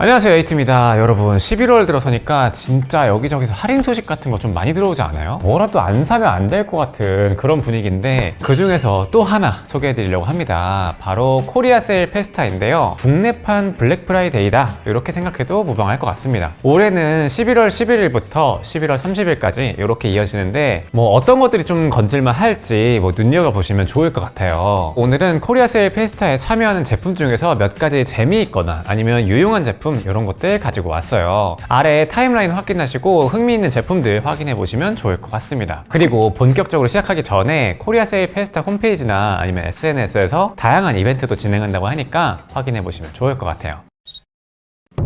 안녕하세요, 에이트입니다. 여러분, 11월 들어서니까 진짜 여기저기서 할인 소식 같은 거 좀 많이 들어오지 않아요? 뭐라도 안 사면 안 될 것 같은 그런 분위기인데 그 중에서 또 하나 소개해 드리려고 합니다. 바로 코리아 세일 페스타인데요. 국내판 블랙 프라이데이다, 이렇게 생각해도 무방할 것 같습니다. 올해는 11월 11일부터 11월 30일까지 이렇게 이어지는데 뭐 어떤 것들이 좀 건질만 할지 뭐 눈여겨보시면 좋을 것 같아요. 오늘은 코리아 세일 페스타에 참여하는 제품 중에서 몇 가지 재미있거나 아니면 유용한 제품 이런 것들 가지고 왔어요. 아래 타임라인 확인하시고 흥미있는 제품들 확인해 보시면 좋을 것 같습니다. 그리고 본격적으로 시작하기 전에 코리아 세일 페스타 홈페이지나 아니면 SNS에서 다양한 이벤트도 진행한다고 하니까 확인해 보시면 좋을 것 같아요.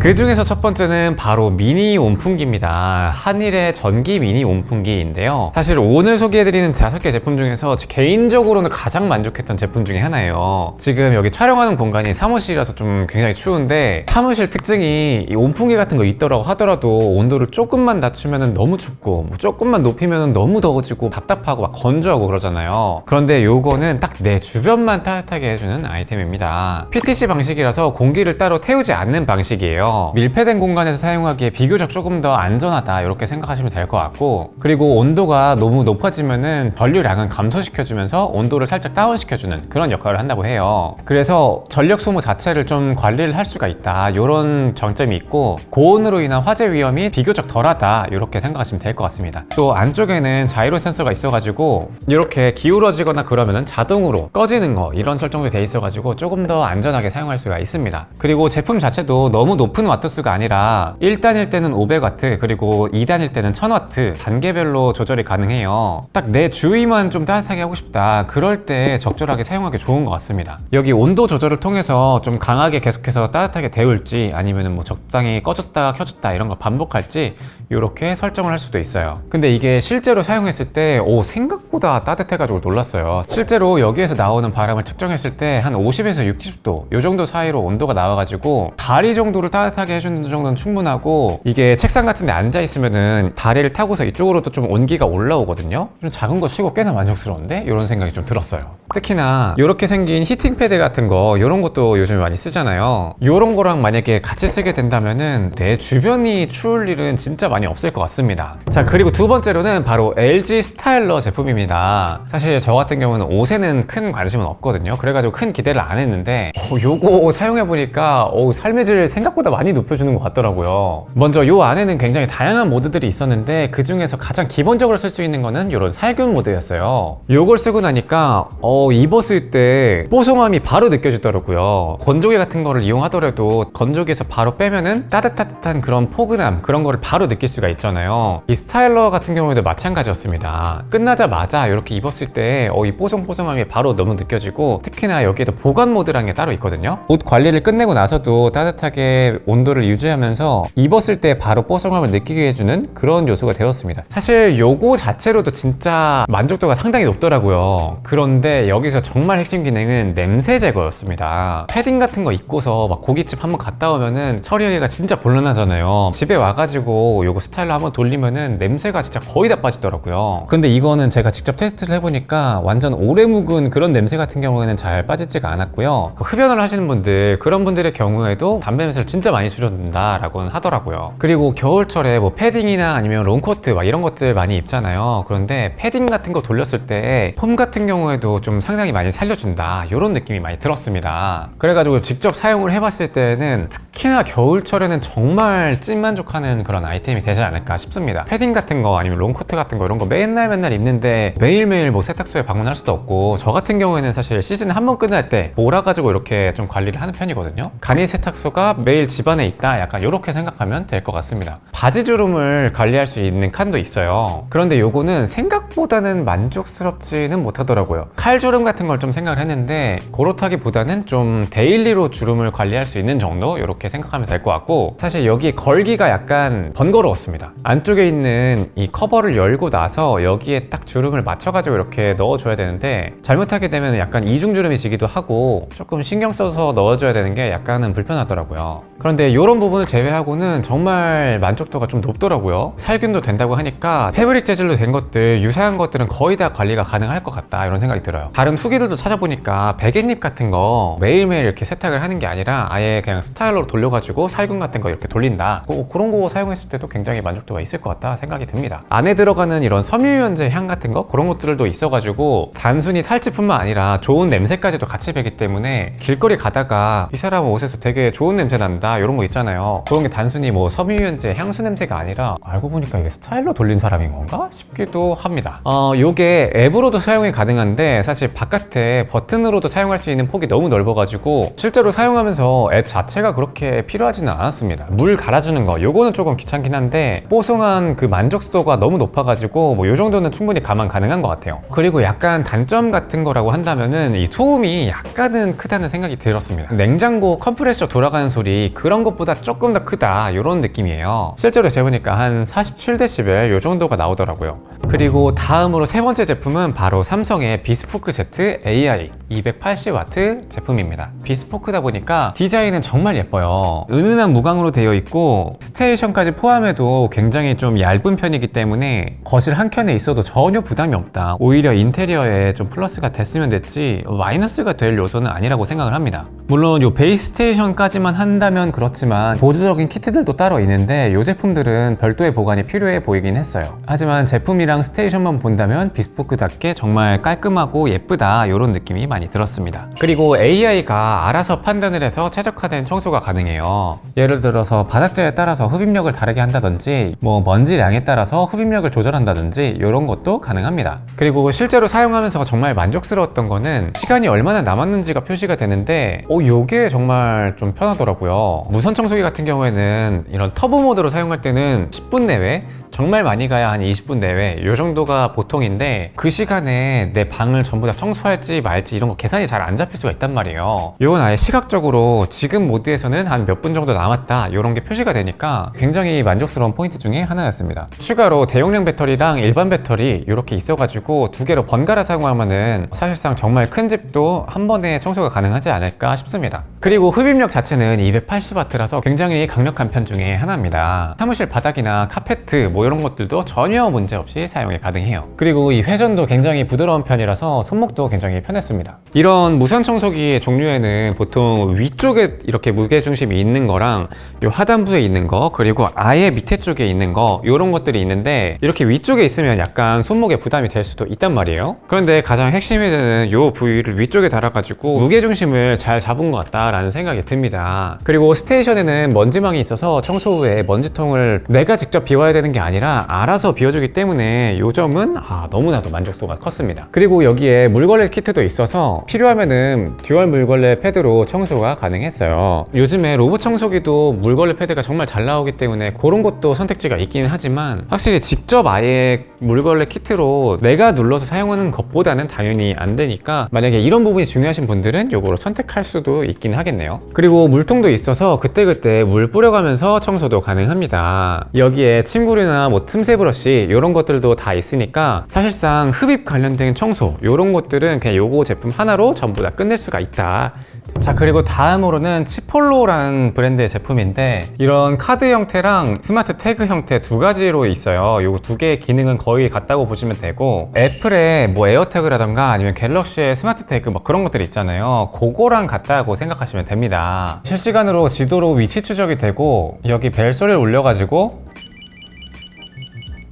그 중에서 첫 번째는 바로 미니 온풍기입니다. 한일의 전기 미니 온풍기인데요. 사실 오늘 소개해드리는 5개 제품 중에서 개인적으로는 가장 만족했던 제품 중에 하나예요. 지금 여기 촬영하는 공간이 사무실이라서 좀 굉장히 추운데 사무실 특징이 이 온풍기 같은 거 있더라고 하더라도 온도를 조금만 낮추면 너무 춥고 뭐 조금만 높이면 너무 더워지고 답답하고 막 건조하고 그러잖아요. 그런데 요거는 딱 내 주변만 따뜻하게 해주는 아이템입니다. PTC 방식이라서 공기를 따로 태우지 않는 방식이에요. 밀폐된 공간에서 사용하기에 비교적 조금 더 안전하다, 이렇게 생각하시면 될 것 같고, 그리고 온도가 너무 높아지면은 전류량은 감소시켜주면서 온도를 살짝 다운시켜주는 그런 역할을 한다고 해요. 그래서 전력 소모 자체를 좀 관리를 할 수가 있다, 이런 장점이 있고, 고온으로 인한 화재 위험이 비교적 덜하다, 이렇게 생각하시면 될 것 같습니다. 또 안쪽에는 자이로 센서가 있어가지고 이렇게 기울어지거나 그러면은 자동으로 꺼지는 거, 이런 설정도 돼 있어가지고 조금 더 안전하게 사용할 수가 있습니다. 그리고 제품 자체도 너무 높은 와트수가 아니라 1단일 때는 500W 그리고 2단일 때는 1000W 단계별로 조절이 가능해요. 딱 내 주위만 좀 따뜻하게 하고 싶다, 그럴 때 적절하게 사용하기 좋은 것 같습니다. 여기 온도 조절을 통해서 좀 강하게 계속해서 따뜻하게 데울지 아니면 뭐 적당히 꺼졌다가 켜졌다 이런 거 반복할지 이렇게 설정을 할 수도 있어요. 근데 이게 실제로 사용했을 때 생각보다 따뜻해가지고 놀랐어요. 실제로 여기에서 나오는 바람을 측정했을 때 한 50에서 60도 이 정도 사이로 온도가 나와가지고 다리 정도를 따뜻하게 해주는 정도는 충분하고, 이게 책상 같은 데 앉아 있으면은 다리를 타고서 이쪽으로도 좀 온기가 올라오거든요. 좀 작은 거 치고 꽤나 만족스러운데? 이런 생각이 좀 들었어요. 특히나 이렇게 생긴 히팅 패드 같은 거, 이런 것도 요즘 많이 쓰잖아요. 이런 거랑 만약에 같이 쓰게 된다면은 내 주변이 추울 일은 진짜 많이 없을 것 같습니다. 자, 그리고 두 번째로는 바로 LG 스타일러 제품입니다. 사실 저 같은 경우는 옷에는 큰 관심은 없거든요. 그래가지고 큰 기대를 안 했는데 요거 사용해보니까 삶의 질 생각보다 많이 높여주는 것 같더라고요. 먼저 요 안에는 굉장히 다양한 모드들이 있었는데 그 중에서 가장 기본적으로 쓸 수 있는 거는 이런 살균 모드였어요. 요걸 쓰고 나니까 입었을 때 뽀송함이 바로 느껴지더라고요. 건조기 같은 거를 이용하더라도 건조기에서 바로 빼면은 따뜻한 그런 포근함, 그런 거를 바로 느낄 수가 있잖아요. 이 스타일러 같은 경우에도 마찬가지였습니다. 끝나자마자 이렇게 입었을 때 이 뽀송뽀송함이 바로 너무 느껴지고, 특히나 여기에도 보관 모드라는 게 따로 있거든요. 옷 관리를 끝내고 나서도 따뜻하게 온도를 유지하면서 입었을 때 바로 뽀송함을 느끼게 해주는 그런 요소가 되었습니다. 사실 요거 자체로도 진짜 만족도가 상당히 높더라고요. 그런데 여기서 정말 핵심 기능은 냄새 제거였습니다. 패딩 같은 거 입고서 막 고깃집 한번 갔다 오면은 처리하기가 진짜 곤란하잖아요. 집에 와가지고 요거 스타일러 한번 돌리면은 냄새가 진짜 거의 다 빠지더라고요. 근데 이거는 제가 직접 테스트를 해보니까 완전 오래 묵은 그런 냄새 같은 경우에는 잘 빠지지가 않았고요. 흡연을 하시는 분들, 그런 분들의 경우에도 담배 냄새를 진짜 많이 줄여준다 라고는 하더라고요. 그리고 겨울철에 뭐 패딩이나 아니면 롱코트 막 이런 것들 많이 입잖아요. 그런데 패딩 같은 거 돌렸을 때 폼 같은 경우에도 좀 상당히 많이 살려준다, 이런 느낌이 많이 들었습니다. 그래가지고 직접 사용을 해봤을 때는 특히나 겨울철에는 정말 찐만족하는 그런 아이템이 되지 않을까 싶습니다. 패딩 같은 거 아니면 롱코트 같은 거 이런 거 맨날 입는데 매일매일 뭐 세탁소에 방문할 수도 없고, 저 같은 경우에는 사실 시즌 한 번 끝날 때 몰아가지고 이렇게 좀 관리를 하는 편이거든요. 간이 세탁소가 매일 집안에 있다, 약간 이렇게 생각하면 될 것 같습니다. 바지 주름을 관리할 수 있는 칸도 있어요. 그런데 요거는 생각보다는 만족스럽지는 못하더라고요. 칼 주름 같은 걸 좀 생각을 했는데 그렇다기보다는 좀 데일리로 주름을 관리할 수 있는 정도, 이렇게 생각하면 될 것 같고, 사실 여기 걸기가 약간 번거로웠습니다. 안쪽에 있는 이 커버를 열고 나서 여기에 딱 주름을 맞춰가지고 이렇게 넣어줘야 되는데 잘못하게 되면 약간 이중주름이 지기도 하고 조금 신경 써서 넣어줘야 되는 게 약간은 불편하더라고요. 그런데 그런데 이런 부분을 제외하고는 정말 만족도가 좀 높더라고요. 살균도 된다고 하니까 패브릭 재질로 된 것들, 유사한 것들은 거의 다 관리가 가능할 것 같다 이런 생각이 들어요. 다른 후기들도 찾아보니까 베갯잎 같은 거 매일매일 이렇게 세탁을 하는 게 아니라 아예 그냥 스타일러로 돌려가지고 살균 같은 거 이렇게 돌린다. 그런 거 사용했을 때도 굉장히 만족도가 있을 것 같다 생각이 듭니다. 안에 들어가는 이런 섬유유연제 향 같은 거 그런 것들도 있어가지고 단순히 탈취뿐만 아니라 좋은 냄새까지도 같이 배기 때문에 길거리 가다가 이 사람 옷에서 되게 좋은 냄새 난다 이런 거 있잖아요. 그런 게 단순히 뭐 섬유유연제 향수 냄새가 아니라 알고 보니까 이게 스타일러 돌린 사람인 건가 싶기도 합니다. 요게 앱으로도 사용이 가능한데 사실 바깥에 버튼으로도 사용할 수 있는 폭이 너무 넓어가지고 실제로 사용하면서 앱 자체가 그렇게 필요하지는 않았습니다. 물 갈아주는 거 요거는 조금 귀찮긴 한데 뽀송한 그 만족도가 너무 높아가지고 뭐 요 정도는 충분히 감안 가능한 것 같아요. 그리고 약간 단점 같은 거라고 한다면은 이 소음이 약간은 크다는 생각이 들었습니다. 냉장고 컴프레셔 돌아가는 소리 그런 것보다 조금 더 크다 이런 느낌이에요. 실제로 재보니까 한 47dB 요 정도가 나오더라고요. 그리고 다음으로 세 번째 제품은 바로 삼성의 비스포크 Z AI 280W 제품입니다. 비스포크다 보니까 디자인은 정말 예뻐요. 은은한 무광으로 되어 있고 스테이션까지 포함해도 굉장히 좀 얇은 편이기 때문에 거실 한켠에 있어도 전혀 부담이 없다. 오히려 인테리어에 좀 플러스가 됐으면 됐지 마이너스가 될 요소는 아니라고 생각을 합니다. 물론 요 베이스 스테이션까지만 한다면 그렇지만 보조적인 키트들도 따로 있는데 이 제품들은 별도의 보관이 필요해 보이긴 했어요. 하지만 제품이랑 스테이션만 본다면 비스포크답게 정말 깔끔하고 예쁘다 이런 느낌이 많이 들었습니다. 그리고 AI가 알아서 판단을 해서 최적화된 청소가 가능해요. 예를 들어서 바닥재에 따라서 흡입력을 다르게 한다든지 뭐 먼지량에 따라서 흡입력을 조절한다든지 이런 것도 가능합니다. 그리고 실제로 사용하면서 정말 만족스러웠던 거는 시간이 얼마나 남았는지가 표시가 되는데 요게 정말 좀 편하더라고요. 무선 청소기 같은 경우에는 이런 터보 모드로 사용할 때는 10분 내외 정말 많이 가야 한 20분 내외 이 정도가 보통인데 그 시간에 내 방을 전부 다 청소할지 말지 이런 거 계산이 잘 안 잡힐 수가 있단 말이에요. 이건 아예 시각적으로 지금 모드에서는 한 몇 분 정도 남았다 이런 게 표시가 되니까 굉장히 만족스러운 포인트 중에 하나였습니다. 추가로 대용량 배터리랑 일반 배터리 이렇게 있어가지고 두 개로 번갈아 사용하면은 사실상 정말 큰 집도 한 번에 청소가 가능하지 않을까 싶습니다. 그리고 흡입력 자체는 280W라서 굉장히 강력한 편 중에 하나입니다. 사무실 바닥이나 카페트 뭐 이런 것들도 전혀 문제 없이 사용이 가능해요. 그리고 이 회전도 굉장히 부드러운 편이라서 손목도 굉장히 편했습니다. 이런 무선 청소기의 종류에는 보통 위쪽에 이렇게 무게중심이 있는 거랑 요 하단부에 있는 거 그리고 아예 밑에 쪽에 있는 거 이런 것들이 있는데 이렇게 위쪽에 있으면 약간 손목에 부담이 될 수도 있단 말이에요. 그런데 가장 핵심이 되는 요 부위를 위쪽에 달아가지고 무게중심을 잘 잡은 것 같다라는 생각이 듭니다. 그리고 스테이션에는 먼지망이 있어서 청소 후에 먼지통을 내가 직접 비워야 되는 게 아니라 알아서 비워주기 때문에 요 점은 너무나도 만족도가 컸습니다. 그리고 여기에 물걸레 키트도 있어서 필요하면은 듀얼 물걸레 패드로 청소가 가능했어요. 요즘에 로봇 청소기도 물걸레 패드가 정말 잘 나오기 때문에 그런 것도 선택지가 있긴 하지만 확실히 직접 아예 물걸레 키트로 내가 눌러서 사용하는 것보다는 당연히 안 되니까 만약에 이런 부분이 중요하신 분들은 요거를 선택할 수도 있긴 하겠네요. 그리고 물통도 있어서 그때그때 물 뿌려가면서 청소도 가능합니다. 여기에 침구류나 뭐 틈새 브러쉬 이런 것들도 다 있으니까 사실상 흡입 관련된 청소 이런 것들은 그냥 요거 제품 하나로 전부 다 끝낼 수가 있다. 자, 그리고 다음으로는 치폴로라는 브랜드의 제품인데 이런 카드 형태랑 스마트 태그 형태 두 가지로 있어요. 요거 두 개의 기능은 거의 같다고 보시면 되고 애플의 뭐 에어태그라던가 아니면 갤럭시의 스마트 태그 뭐 그런 것들이 있잖아요. 그거랑 같다고 생각하시면 됩니다. 실시간으로 지도로 위치 추적이 되고 여기 벨소리를 울려가지고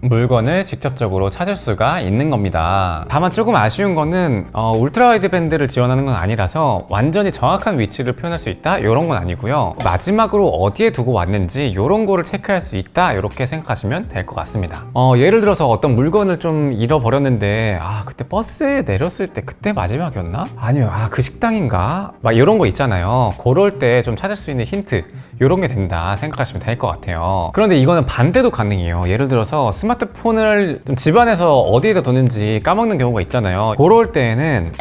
물건을 직접적으로 찾을 수가 있는 겁니다. 다만 조금 아쉬운 거는 울트라 와이드 밴드를 지원하는 건 아니라서 완전히 정확한 위치를 표현할 수 있다 이런 건 아니고요. 마지막으로 어디에 두고 왔는지 이런 거를 체크할 수 있다 이렇게 생각하시면 될 것 같습니다. 예를 들어서 어떤 물건을 좀 잃어버렸는데 그때 버스에 내렸을 때 그때 마지막이었나? 아니면 그 식당인가? 막 이런 거 있잖아요. 그럴 때 좀 찾을 수 있는 힌트 이런 게 된다 생각하시면 될 것 같아요. 그런데 이거는 반대도 가능해요. 예를 들어서 스마트폰을 좀 집안에서 어디에다 뒀는지 까먹는 경우가 있잖아요. 그럴 때에는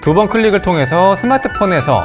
두 번 클릭을 통해서 스마트폰에서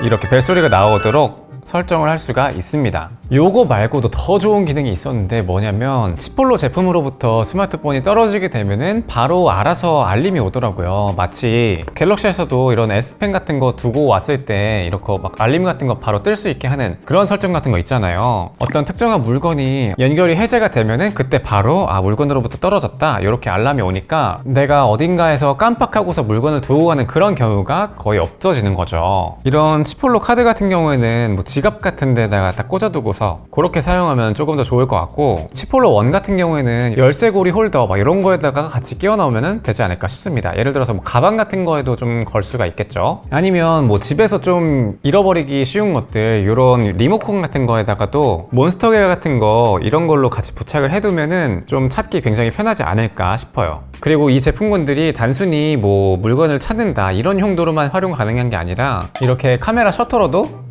이렇게 벨소리가 나오도록 설정을 할 수가 있습니다. 요거 말고도 더 좋은 기능이 있었는데 뭐냐면 치폴로 제품으로부터 스마트폰이 떨어지게 되면은 바로 알아서 알림이 오더라고요. 마치 갤럭시에서도 이런 S펜 같은 거 두고 왔을 때 이렇게 막 알림 같은 거 바로 뜰 수 있게 하는 그런 설정 같은 거 있잖아요. 어떤 특정한 물건이 연결이 해제가 되면은 그때 바로 물건으로부터 떨어졌다 이렇게 알람이 오니까 내가 어딘가에서 깜빡하고서 물건을 두고 가는 그런 경우가 거의 없어지는 거죠. 이런 치폴로 카드 같은 경우에는 뭐 지갑 같은 데다가 딱 꽂아두고서 그렇게 사용하면 조금 더 좋을 것 같고, 치폴로 원 같은 경우에는 열쇠고리 홀더 막 이런 거에다가 같이 끼워 넣으면 되지 않을까 싶습니다. 예를 들어서 뭐 가방 같은 거에도 좀 걸 수가 있겠죠. 아니면 뭐 집에서 좀 잃어버리기 쉬운 것들, 이런 리모컨 같은 거에다가도 몬스터게 같은 거 이런 걸로 같이 부착을 해두면은 좀 찾기 굉장히 편하지 않을까 싶어요. 그리고 이 제품군들이 단순히 뭐 물건을 찾는다 이런 용도로만 활용 가능한 게 아니라 이렇게 카메라 셔터로도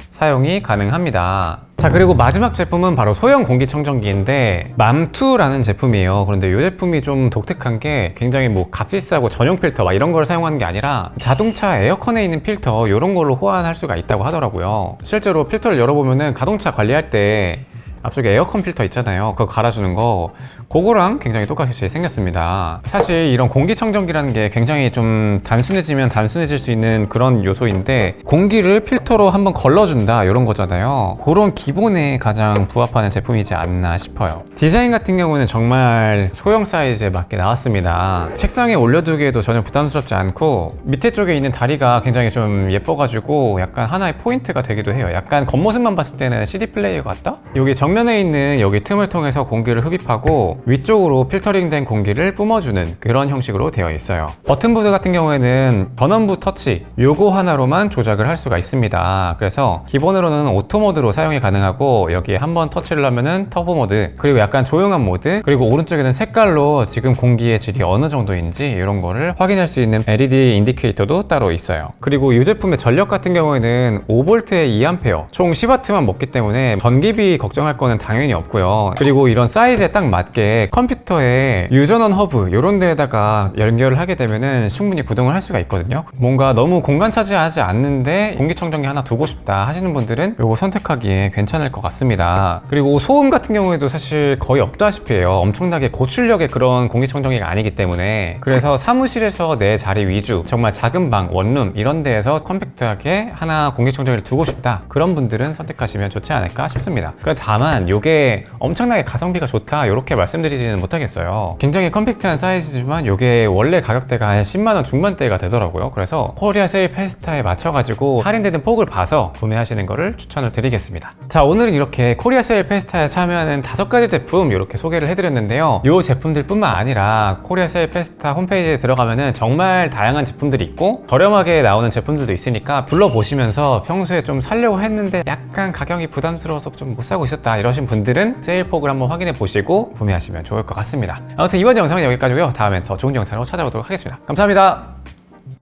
사용이 가능합니다. 자, 그리고 마지막 제품은 바로 소형 공기청정기인데 맘2라는 제품이에요. 그런데 이 제품이 좀 독특한 게 굉장히 뭐 값비싸고 전용 필터 막 이런 걸 사용하는 게 아니라 자동차 에어컨에 있는 필터 이런 걸로 호환할 수가 있다고 하더라고요. 실제로 필터를 열어보면은 가동차 관리할 때 앞쪽에 에어컨 필터 있잖아요. 그거 갈아주는 거, 그거랑 굉장히 똑같이 생겼습니다. 사실 이런 공기청정기라는 게 굉장히 좀 단순해지면 단순해질 수 있는 그런 요소인데, 공기를 필터로 한번 걸러준다 이런 거잖아요. 그런 기본에 가장 부합하는 제품이지 않나 싶어요. 디자인 같은 경우는 정말 소형 사이즈에 맞게 나왔습니다. 책상에 올려두기에도 전혀 부담스럽지 않고 밑에 쪽에 있는 다리가 굉장히 좀 예뻐가지고 약간 하나의 포인트가 되기도 해요. 약간 겉모습만 봤을 때는 CD 플레이어 같다? 여기 정면에 있는 여기 틈을 통해서 공기를 흡입하고 위쪽으로 필터링된 공기를 뿜어주는 그런 형식으로 되어 있어요. 버튼부드 같은 경우에는 전원부 터치 요거 하나로만 조작을 할 수가 있습니다. 그래서 기본으로는 오토 모드로 사용이 가능하고, 여기에 한번 터치를 하면은 터보 모드, 그리고 약간 조용한 모드, 그리고 오른쪽에는 색깔로 지금 공기의 질이 어느 정도인지 이런 거를 확인할 수 있는 LED 인디케이터도 따로 있어요. 그리고 이 제품의 전력 같은 경우에는 5V에 2A 총 10W만 먹기 때문에 전기비 걱정할 거는 당연히 없고요. 그리고 이런 사이즈에 딱 맞게 컴퓨터에 유전원 허브 이런 데에다가 연결을 하게 되면은 충분히 구동을 할 수가 있거든요. 뭔가 너무 공간 차지하지 않는데 공기청정기 하나 두고 싶다 하시는 분들은 이거 선택하기에 괜찮을 것 같습니다. 그리고 소음 같은 경우에도 사실 거의 없다시피 해요. 엄청나게 고출력의 그런 공기청정기가 아니기 때문에. 그래서 사무실에서 내 자리 위주, 정말 작은 방, 원룸 이런 데에서 컴팩트하게 하나 공기청정기를 두고 싶다, 그런 분들은 선택하시면 좋지 않을까 싶습니다. 다만 이게 엄청나게 가성비가 좋다 이렇게 말씀드리지는 못하겠어요. 굉장히 컴팩트한 사이즈지만 이게 원래 가격대가 한 10만원 중반대가 되더라고요. 그래서 코리아 세일 페스타에 맞춰가지고 할인되는 폭을 봐서 구매하시는 거를 추천을 드리겠습니다. 자, 오늘은 이렇게 코리아 세일 페스타에 참여하는 5가지 제품 이렇게 소개를 해드렸는데요. 이 제품들 뿐만 아니라 코리아 세일 페스타 홈페이지에 들어가면은 정말 다양한 제품들이 있고 저렴하게 나오는 제품들도 있으니까 둘러보시면서 평소에 좀 사려고 했는데 약간 가격이 부담스러워서 좀 못 사고 있었다 이러신 분들은 세일 폭을 한번 확인해 보시고 구매하시면 좋을 것 같습니다. 아무튼 이번 영상은 여기까지고요. 다음엔 더 좋은 영상으로 찾아오도록 하겠습니다. 감사합니다.